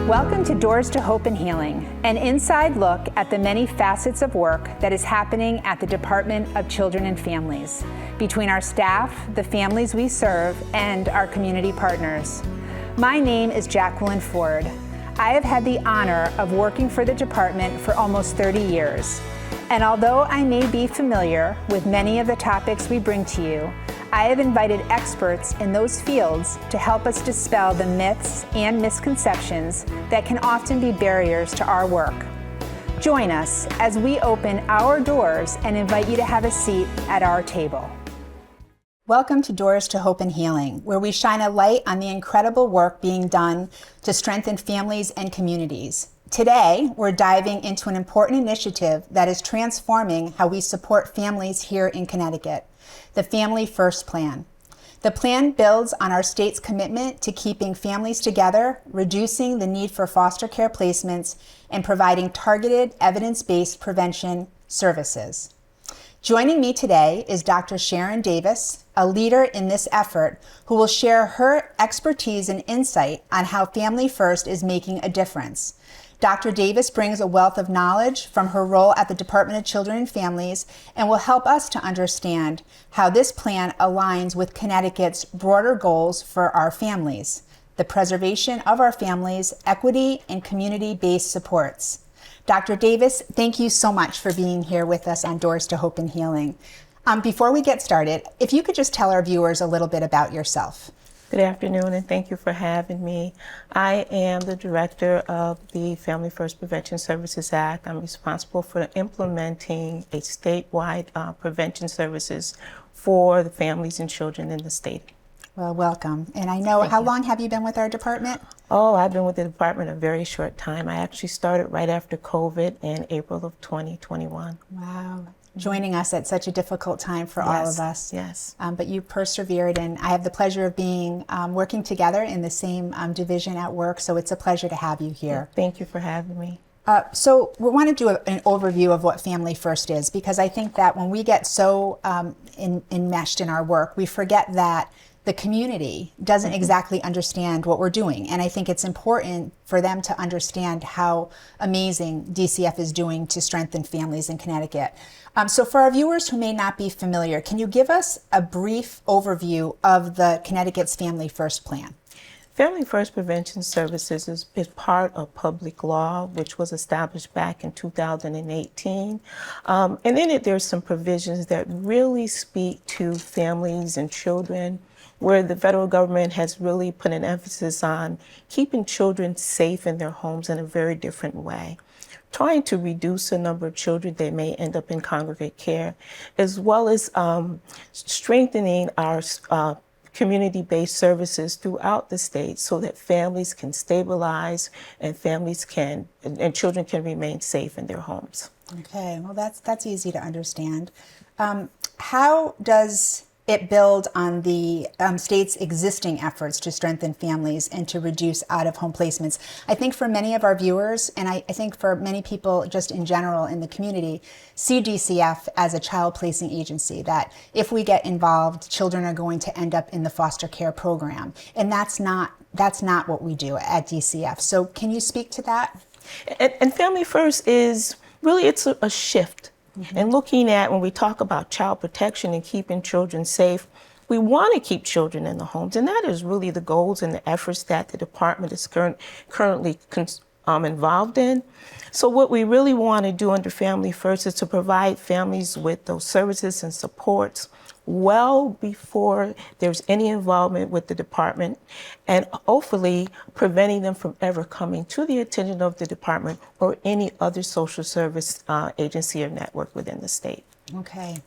Welcome to Doors to Hope and Healing, an inside look at the many facets of work that is happening at the Department of Children and Families, between our staff, the families we serve, and our community partners. My name is Jaqueline Ford. I have had the honor of working for the department for almost 30 years. And although I may be familiar with many of the topics we bring to you, I have invited experts in those fields to help us dispel the myths and misconceptions that can often be barriers to our work. Join us as we open our doors and invite you to have a seat at our table. Welcome to Doors to Hope and Healing, where we shine a light on the incredible work being done to strengthen families and communities. Today, we're diving into an important initiative that is transforming how we support families here in Connecticut, the Family First Plan. The plan builds on our state's commitment to keeping families together, reducing the need for foster care placements, and providing targeted, evidence-based prevention services. Joining me today is Dr. Sharon Davis, a leader in this effort, who will share her expertise and insight on how Family First is making a difference. Dr. Davis brings a wealth of knowledge from her role at the Department of Children and Families and will help us to understand how this plan aligns with Connecticut's broader goals for our families, the preservation of our families, equity, and community-based supports. Dr. Davis, thank you so much for being here with us on Doors to Hope and Healing. Before we get started, if you could just tell our viewers a little bit about yourself. Good afternoon, and thank you for having me. I am the director of the Family First Prevention Services Act. I'm responsible for implementing a statewide prevention services for the families and children in the state. Well, welcome. And I know, how long have you been with our department? Oh, I've been with the department a very short time. I actually started right after COVID in April of 2021. Wow. Joining us at such a difficult time for all of us. Yes. But you persevered, and I have the pleasure of being working together in the same division at work, so it's a pleasure to have you here. Thank you for having me. So we want to do an overview of what Family First is, because I think that when we get so enmeshed in our work, we forget that the community doesn't exactly understand what we're doing. And I think it's important for them to understand how amazing DCF is doing to strengthen families in Connecticut. So for our viewers who may not be familiar, can you give us a brief overview of the Connecticut's Family First Plan? Family First Prevention Services is part of public law, which was established back in 2018. And in it, there's some provisions that really speak to families and children, where the federal government has really put an emphasis on keeping children safe in their homes in a very different way, trying to reduce the number of children that may end up in congregate care, as well as strengthening our community-based services throughout the state so that families can stabilize and children can remain safe in their homes. Okay, well that's easy to understand. How does it build on the state's existing efforts to strengthen families and to reduce out-of-home placements? I think for many of our viewers, and I think for many people just in general in the community, see DCF as a child placing agency, that if we get involved, children are going to end up in the foster care program. And that's not what we do at DCF. So can you speak to that? And Family First is really, it's a shift. Mm-hmm. And looking at, when we talk about child protection and keeping children safe, we want to keep children in the homes. And that is really the goals and the efforts that the department is currently involved in. So what we really want to do under Family First is to provide families with those services and supports well before there's any involvement with the department, and hopefully preventing them from ever coming to the attention of the department or any other social service agency or network within the state. Okay.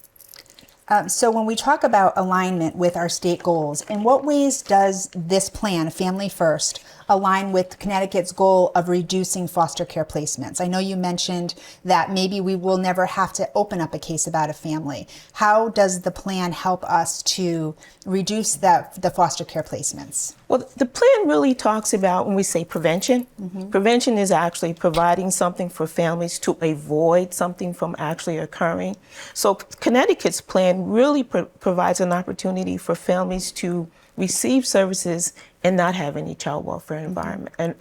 So when we talk about alignment with our state goals, in what ways does this plan, Family First, align with Connecticut's goal of reducing foster care placements? I know you mentioned that maybe we will never have to open up a case about a family. How does the plan help us to reduce the foster care placements? Well, the plan really talks about, when we say prevention, prevention is actually providing something for families to avoid something from actually occurring. So Connecticut's plan really provides an opportunity for families to receive services and not have any child welfare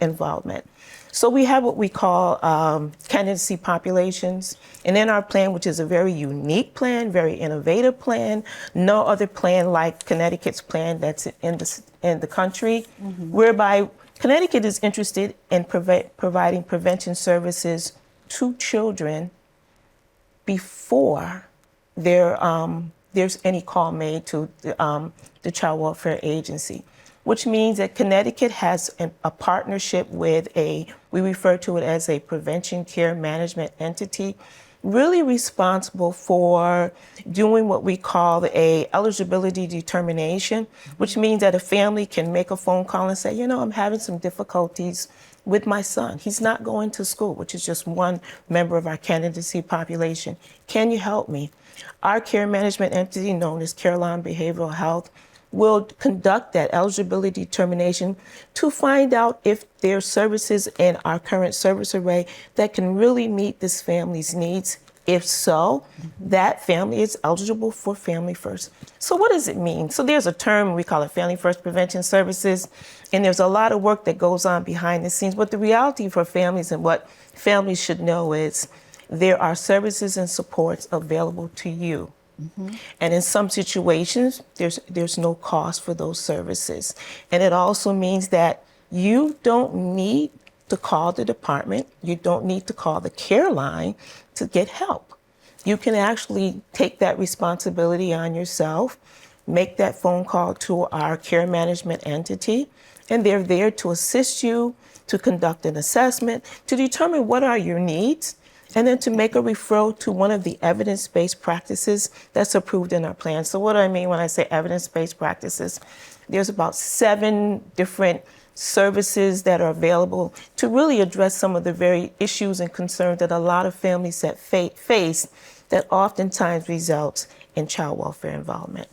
involvement. So we have what we call candidacy populations. And in our plan, which is a very unique plan, very innovative plan, no other plan like Connecticut's plan that's in the country, whereby Connecticut is interested in providing prevention services to children before there's any call made to the Child Welfare Agency, which means that Connecticut has a partnership with we refer to it as a prevention care management entity, really responsible for doing what we call a eligibility determination, which means that a family can make a phone call and say, you know, I'm having some difficulties with my son. He's not going to school, which is just one member of our candidacy population. Can you help me? Our care management entity, known as Jaqueline Behavioral Health, will conduct that eligibility determination to find out if there are services in our current service array that can really meet this family's needs. If so, that family is eligible for Family First. So what does it mean? So there's a term, we call it Family First Prevention Services, and there's a lot of work that goes on behind the scenes. But the reality for families and what families should know is there are services and supports available to you. And in some situations, there's no cost for those services. And it also means that you don't need to call the department. You don't need to call the care line to get help. You can actually take that responsibility on yourself, make that phone call to our care management entity, and they're there to assist you, to conduct an assessment, to determine what are your needs, and then to make a referral to one of the evidence-based practices that's approved in our plan. So what do I mean when I say evidence-based practices? There's about 7 different services that are available to really address some of the very issues and concerns that a lot of families that face that oftentimes results in child welfare involvement.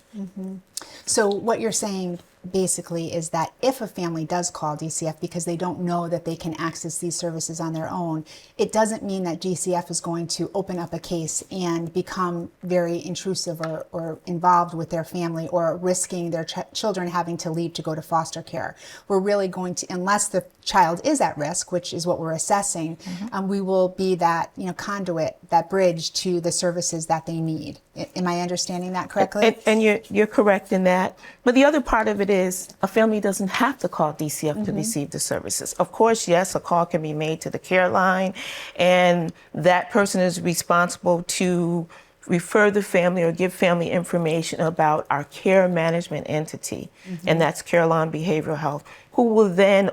So what you're saying basically is that if a family does call DCF because they don't know that they can access these services on their own, it doesn't mean that DCF is going to open up a case and become very intrusive or involved with their family or risking their children having to leave to go to foster care. We're really going to, unless the child is at risk, which is what we're assessing, we will be that conduit, that bridge to the services that they need. Am I understanding that correctly? And you're correct in that. But the other part of it is a family doesn't have to call DCF to receive the services. Of course, yes, a call can be made to the care line, and that person is responsible to refer the family or give family information about our care management entity, and that's Jaqueline Behavioral Health, who will then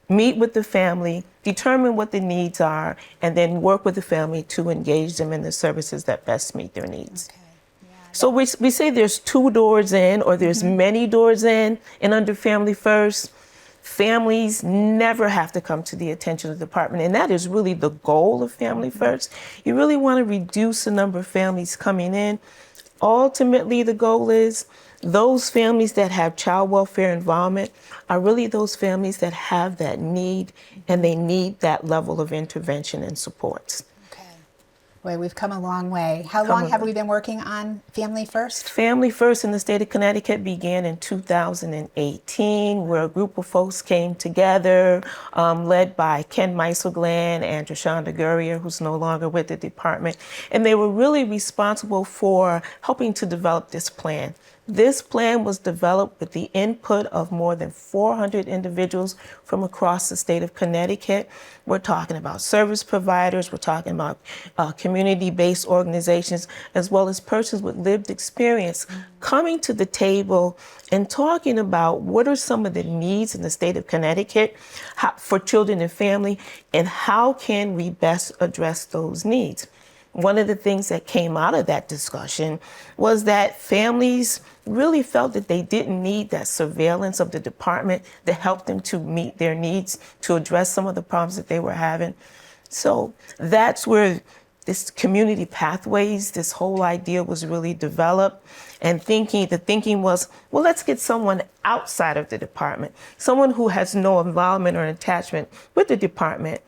meet with the family, determine what the needs are, and then work with the family to engage them in the services that best meet their needs. Okay. So we say there's 2 doors in, or there's many doors in, and under Family First, families never have to come to the attention of the department, and that is really the goal of Family First. You really want to reduce the number of families coming in. Ultimately, the goal is those families that have child welfare involvement are really those families that have that need, and they need that level of intervention and supports. Boy, we've come a long way. How long have we been working on Family First? Family First in the state of Connecticut began in 2018, where a group of folks came together, led by Ken Meisselgland and Trishonda Gurrier, who's no longer with the department. And they were really responsible for helping to develop this plan. This plan was developed with the input of more than 400 individuals from across the state of Connecticut. We're talking about service providers, we're talking about community-based organizations, as well as persons with lived experience coming to the table and talking about what are some of the needs in the state of Connecticut for children and family, and how can we best address those needs. One of the things that came out of that discussion was that families really felt that they didn't need that surveillance of the department to help them to meet their needs, to address some of the problems that they were having. So that's where this community pathways, this whole idea was really developed. And the thinking was, well, let's get someone outside of the department, someone who has no involvement or attachment with the department,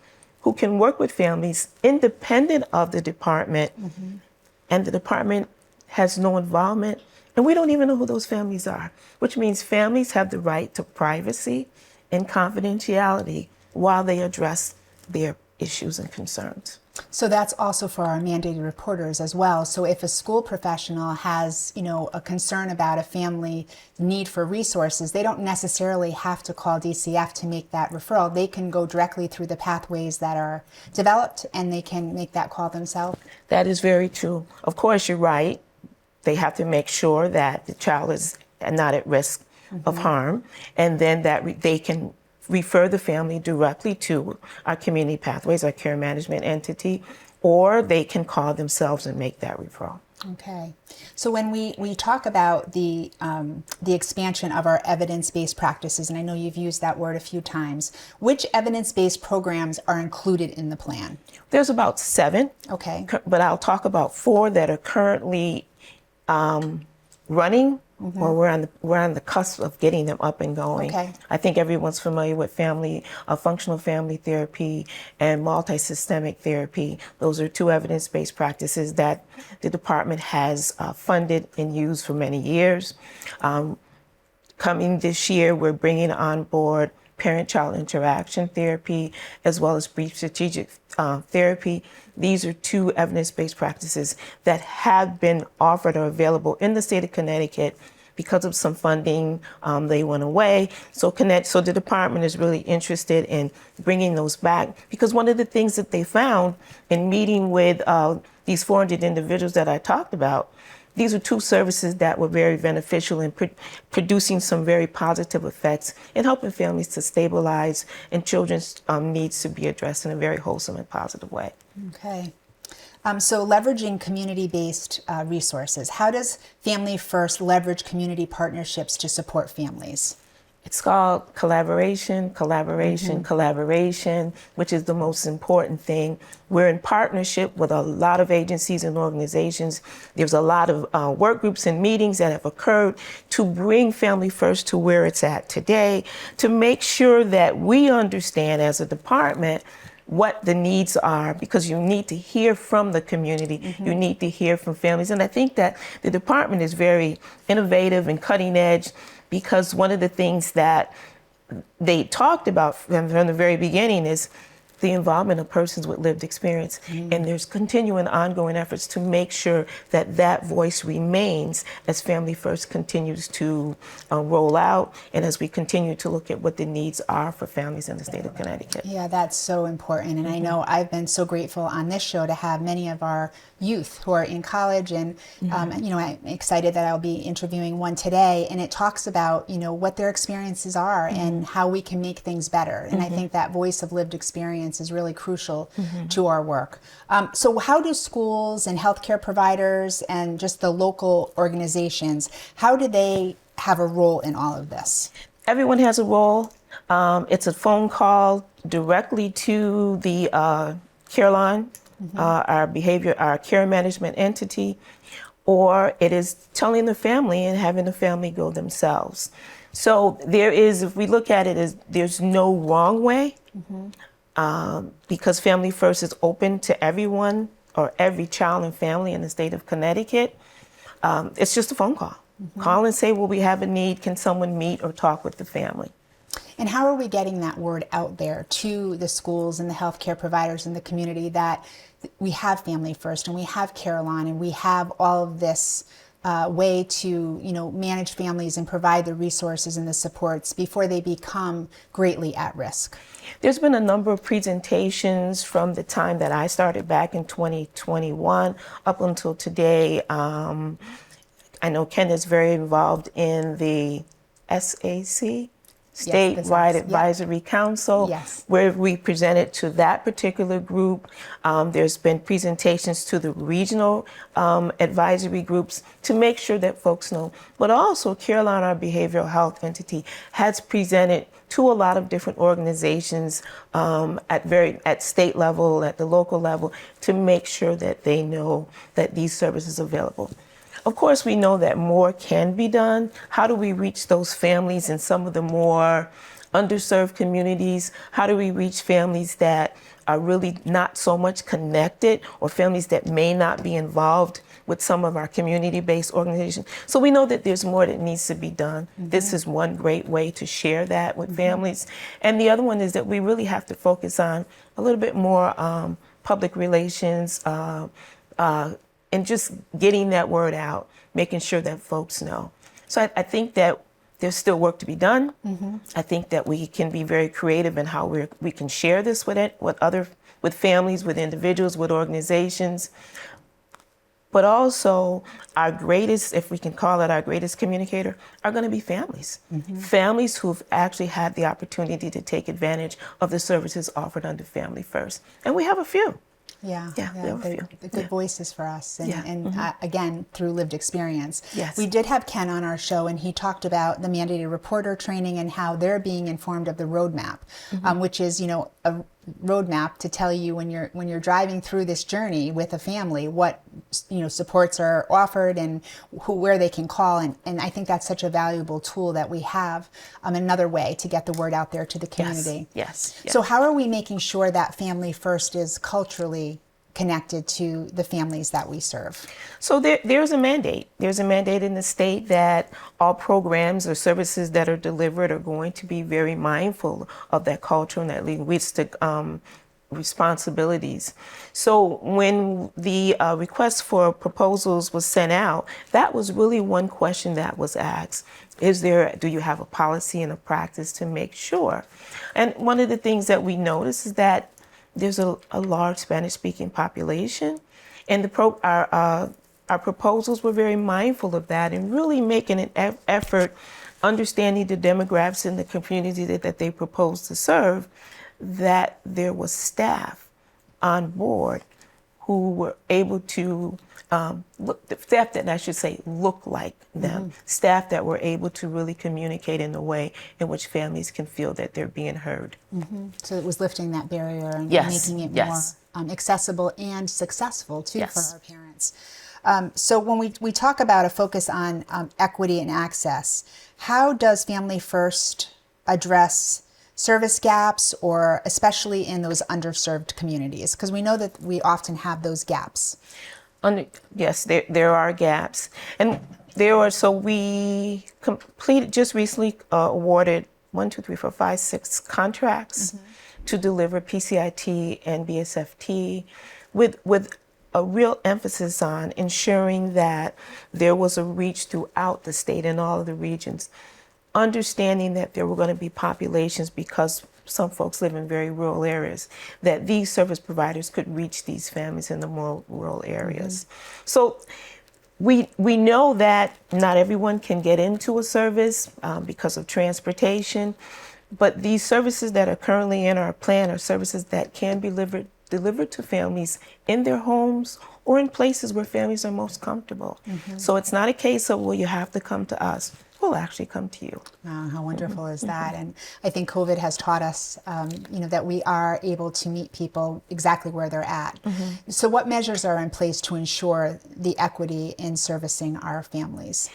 who can work with families independent of the department, and the department has no involvement, And we don't even know who those families are, which means families have the right to privacy and confidentiality while they address their issues and concerns. So that's also for our mandated reporters as well. So if a school professional has, a concern about a family need for resources, they don't necessarily have to call DCF to make that referral. They can go directly through the pathways that are developed and they can make that call themselves. That is very true. Of course, you're right. They have to make sure that the child is not at risk of harm, and then that they can refer the family directly to our community pathways, our care management entity, or they can call themselves and make that referral. Okay. So when we talk about the expansion of our evidence-based practices, and I know you've used that word a few times, which evidence-based programs are included in the plan? There's about 7. Okay. But I'll talk about 4 that are currently running, or we're on the cusp of getting them up and going. Okay. I think everyone's familiar with functional family therapy and multi-systemic therapy. Those are 2 evidence-based practices that the department has funded and used for many years. Coming this year, we're bringing on board parent-child interaction therapy, as well as brief strategic therapy. These are 2 evidence-based practices that have been offered or available in the state of Connecticut. Because of some funding, they went away. So the department is really interested in bringing those back, because one of the things that they found in meeting with these 400 individuals that I talked about, these are 2 services that were very beneficial in producing some very positive effects in helping families to stabilize and children's needs to be addressed in a very wholesome and positive way. Okay. So leveraging community-based resources. How does Family First leverage community partnerships to support families? It's called collaboration, collaboration, which is the most important thing. We're in partnership with a lot of agencies and organizations. There's a lot of work groups and meetings that have occurred to bring Family First to where it's at today, to make sure that we understand as a department what the needs are, because you need to hear from the community, you need to hear from families. And I think that the department is very innovative and cutting edge, because one of the things that they talked about from the very beginning is the involvement of persons with lived experience. And there's continuing ongoing efforts to make sure that that voice remains as Family First continues to roll out, and as we continue to look at what the needs are for families in the state of Connecticut. Yeah, that's so important. And I know I've been so grateful on this show to have many of our youth who are in college, and I'm excited that I'll be interviewing one today, and it talks about what their experiences are and how we can make things better. And I think that voice of lived experience is really crucial to our work. So how do schools and healthcare providers and just the local organizations, how do they have a role in all of this? Everyone has a role. It's a phone call directly to the care line, our care management entity, or it is telling the family and having the family go themselves. So there is, if we look at it as, there's no wrong way, because Family First is open to everyone, or every child and family in the state of Connecticut. It's just a phone call. Call and say, well, we have a need. Can someone meet or talk with the family? And how are we getting that word out there to the schools and the healthcare providers in the community that we have Family First and we have Caroline and we have all of this way to manage families and provide the resources and the supports before they become greatly at risk? There's been a number of presentations from the time that I started back in 2021 up until today. I know Ken is very involved in the SAC, Statewide Advisory Council, where we presented to that particular group. There's been presentations to the regional advisory groups to make sure that folks know. But also, Caroline, our behavioral health entity, has presented to a lot of different organizations at state level, at the local level, to make sure that they know that these services are available. Of course, we know that more can be done. How do we reach those families in some of the more underserved communities? How do we reach families that are really not so much connected, or families that may not be involved with some of our community-based organizations? So we know that there's more that needs to be done. This is one great way to share that with families. And the other one is that we really have to focus on a little bit more public relations and just getting that word out, making sure that folks know. So I think that there's still work to be done. I think that we can be very creative in how we can share this with families, with individuals, with organizations. But also our greatest, if we can call it our greatest communicator, are going to be families. Families who've actually had the opportunity to take advantage of the services offered under Family First. And we have a few. Yeah, we have a few. the good voices for us, and again, through lived experience. Yes. We did have Ken on our show, and he talked about the mandated reporter training and how they're being informed of the roadmap, which is, a roadmap to tell you when you're driving through this journey with a family what supports are offered and where they can call, and I think that's such a valuable tool that we have, another way to get the word out there to the community. Yes. So how are we making sure that Family First is culturally connected to the families that we serve? So there's a mandate. There's a mandate in the state that all programs or services that are delivered are going to be very mindful of that cultural and that linguistic responsibilities. So when the request for proposals was sent out, that was really one question that was asked. Do you have a policy and a practice to make sure? And one of the things that we noticed is that there's a large Spanish-speaking population, and our proposals were very mindful of that and really making an effort, understanding the demographics in the community that they propose to serve, that there was staff on board who were able to staff that I should say look like them, staff that were able to really communicate in a way in which families can feel that they're being heard. So it was lifting that barrier and making it more accessible and successful too for our parents. So when we talk about a focus on equity and access, how does Family First address service gaps, or especially in those underserved communities? Because we know that we often have those gaps. Yes, there are gaps. And we completed, just recently awarded 6 contracts to deliver PCIT and BSFT with a real emphasis on ensuring that there was a reach throughout the state in all of the regions, understanding that there were going to be populations, because some folks live in very rural areas, that these service providers could reach these families in the more rural areas. So we know that not everyone can get into a service because of transportation, but these services that are currently in our plan are services that can be delivered to families in their homes or in places where families are most comfortable. So it's not a case of, well, you have to come to us. We'll actually come to you. How wonderful is that? And I think COVID has taught us, that we are able to meet people exactly where they're at. So what measures are in place to ensure the equity in servicing our families?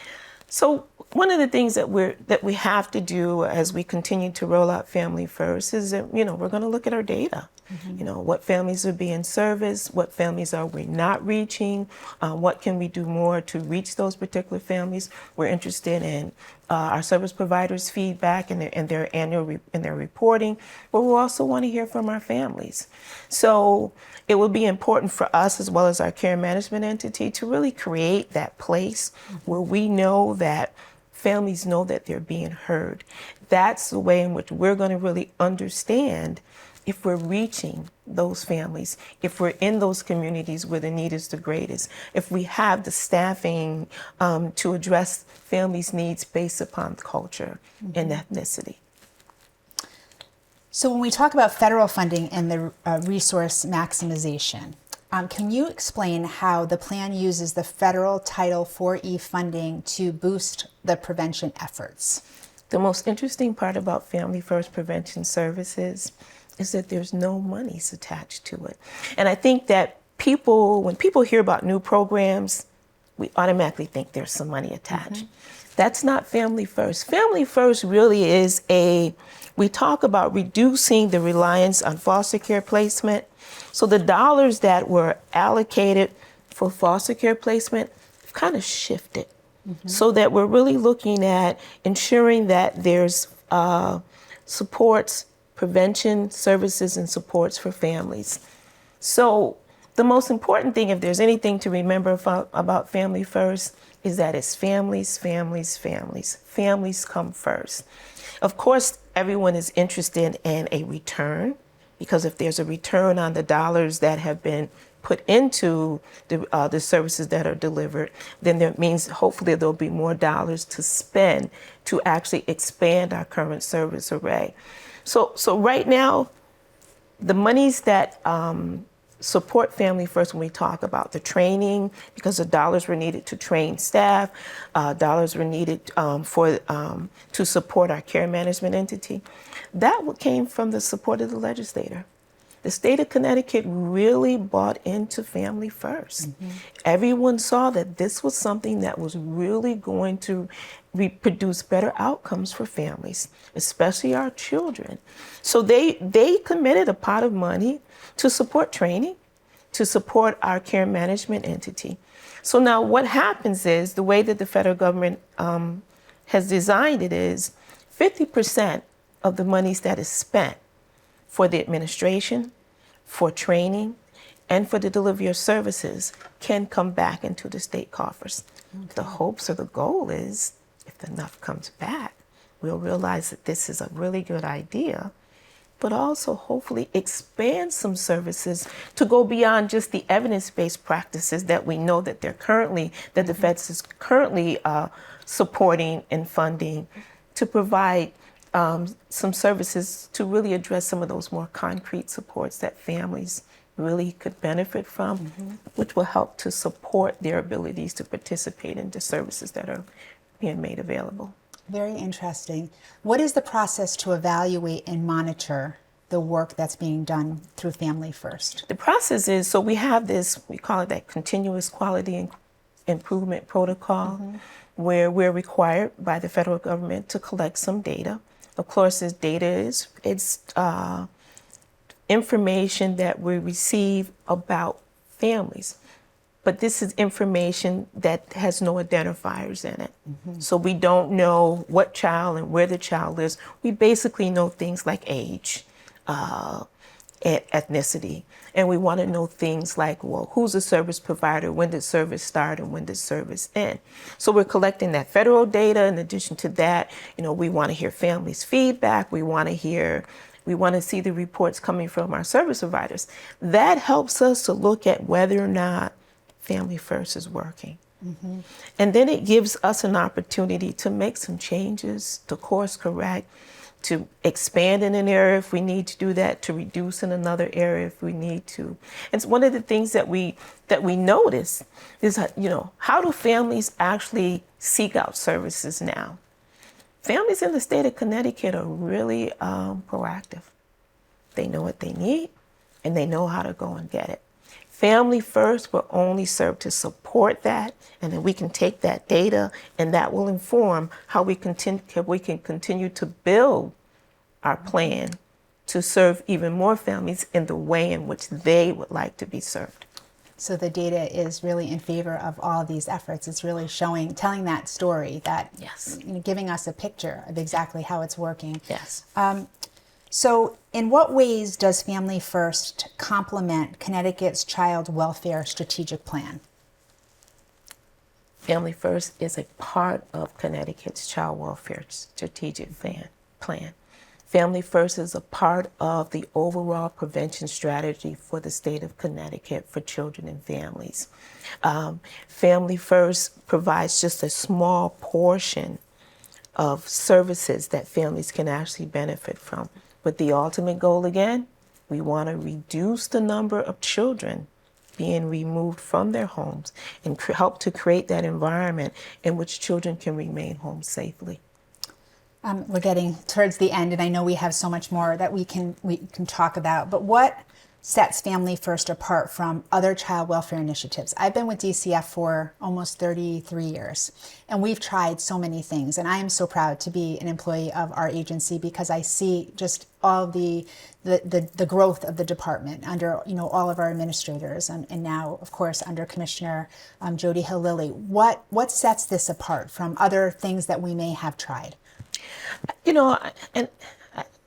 So one of the things that we have to do as we continue to roll out Family First is that, we're going to look at our data. What families are being serviced, what families are we not reaching, what can we do more to reach those particular families. We're interested in our service providers' feedback and their annual reporting, but we also want to hear from our families. So it will be important for us, as well as our care management entity, to really create that place where we know that families know that they're being heard. That's the way in which we're going to really understand if we're reaching those families, if we're in those communities where the need is the greatest, if we have the staffing to address families' needs based upon culture and ethnicity. So when we talk about federal funding and the resource maximization, can you explain how the plan uses the federal Title IV-E funding to boost the prevention efforts? The most interesting part about Family First Prevention Services is that there's no monies attached to it. And I think that when people hear about new programs, we automatically think there's some money attached. That's not Family First. Family First really is a we talk about reducing the reliance on foster care placement. So the dollars that were allocated for foster care placement kind of shifted, so that we're really looking at ensuring that there's supports, prevention services and supports for families. So the most important thing, if there's anything to remember about Family First, is that it's families, families, families. Families come first. Of course, everyone is interested in a return, because if there's a return on the dollars that have been put into the services that are delivered, then that means hopefully there'll be more dollars to spend to actually expand our current service array. So right now, the monies that support Family First, when we talk about the training, because the dollars were needed to train staff, dollars were needed to support our care management entity, that came from the support of the legislator. The state of Connecticut really bought into Family First. Everyone saw that this was something that was really going to produce better outcomes for families, especially our children. So they committed a pot of money to support training, to support our care management entity. So now what happens is, the way that the federal government has designed it is 50% of the monies that is spent for the administration, for training, and for the delivery of services can come back into the state coffers. The hopes or the goal is, if enough comes back, we'll realize that this is a really good idea, but also hopefully expand some services to go beyond just the evidence-based practices that we know that that the feds is currently supporting and funding, to provide some services to really address some of those more concrete supports that families really could benefit from, which will help to support their abilities to participate in the services that are being made available. Very interesting. What is the process to evaluate and monitor the work that's being done through Family First? The process is, so we have this, we call it that continuous quality improvement protocol, where we're required by the federal government to collect some data. Of course, this data is information that we receive about families, but this is information that has no identifiers in it. So we don't know what child and where the child lives. We basically know things like age, ethnicity, and we want to know things like, well, who's the service provider, when did service start, and when did service end. So we're collecting that federal data. In addition to that, we want to hear families' feedback. We want to see the reports coming from our service providers. That helps us to look at whether or not Family First is working. And then it gives us an opportunity to make some changes, to course correct, to expand in an area if we need to do that, to reduce in another area if we need to. And so one of the things that we notice is, how do families actually seek out services now? Families in the state of Connecticut are really proactive. They know what they need, and they know how to go and get it. Family First will only serve to support that, and then we can take that data, and that will inform how we can continue to build our plan to serve even more families in the way in which they would like to be served. So the data is really in favor of all of these efforts. It's really telling that story, that giving us a picture of exactly how it's working. Yes. So in what ways does Family First complement Connecticut's child welfare strategic plan? Family First is a part of Connecticut's child welfare strategic plan. Family First is a part of the overall prevention strategy for the state of Connecticut for children and families. Family First provides just a small portion of services that families can actually benefit from. But the ultimate goal, again, we want to reduce the number of children being removed from their homes and help to create that environment in which children can remain home safely. We're getting towards the end, and I know we have so much more that we can talk about. But what sets Family First apart from other child welfare initiatives? I've been with DCF for almost 33 years, and we've tried so many things, and I am so proud to be an employee of our agency because I see just all the growth of the department under all of our administrators, and now of course under Commissioner Jody Hill-Lilly. What sets this apart from other things that we may have tried?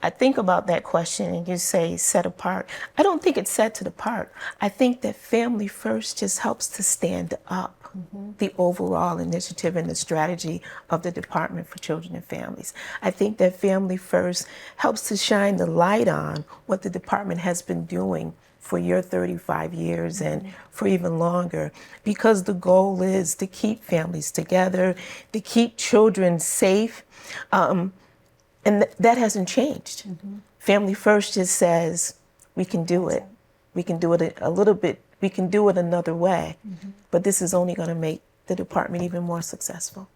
I think about that question and you say set apart. I don't think it's set apart. I think that Family First just helps to stand up the overall initiative and the strategy of the Department for Children and Families. I think that Family First helps to shine the light on what the department has been doing for your 35 years and for even longer, because the goal is to keep families together, to keep children safe. And that hasn't changed. Family First just says, we can do it. We can do it a little bit. We can do it another way. But this is only going to make the department even more successful.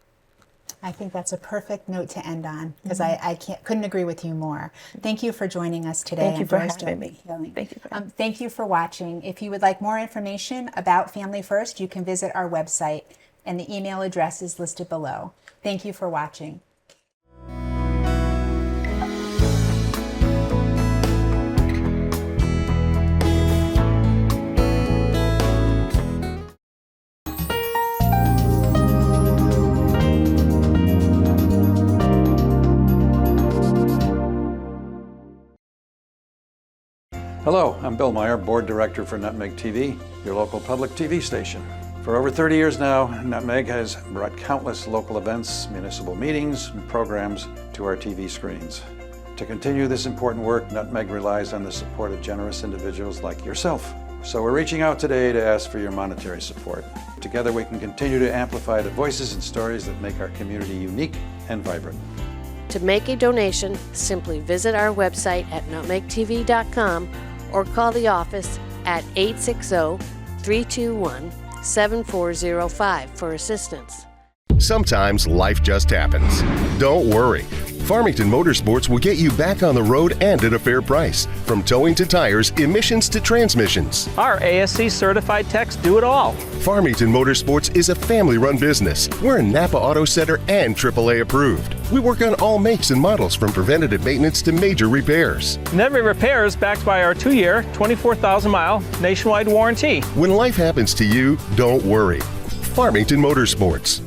I think that's a perfect note to end on, because I couldn't agree with you more. Thank you for joining us today. Thank you for having me. Thank you for watching. If you would like more information about Family First, you can visit our website, and the email address is listed below. Thank you for watching. Hello, I'm Bill Meyer, Board Director for Nutmeg TV, your local public TV station. For over 30 years now, Nutmeg has brought countless local events, municipal meetings, and programs to our TV screens. To continue this important work, Nutmeg relies on the support of generous individuals like yourself. So we're reaching out today to ask for your monetary support. Together we can continue to amplify the voices and stories that make our community unique and vibrant. To make a donation, simply visit our website at nutmegtv.com or call the office at 860-321-7405 for assistance. Sometimes life just happens. Don't worry. Farmington Motorsports will get you back on the road and at a fair price. From towing to tires, emissions to transmissions. Our ASC certified techs do it all. Farmington Motorsports is a family-run business. We're a Napa Auto Center and AAA approved. We work on all makes and models, from preventative maintenance to major repairs. And every repair is backed by our 2-year, 24,000-mile nationwide warranty. When life happens to you, don't worry. Farmington Motorsports.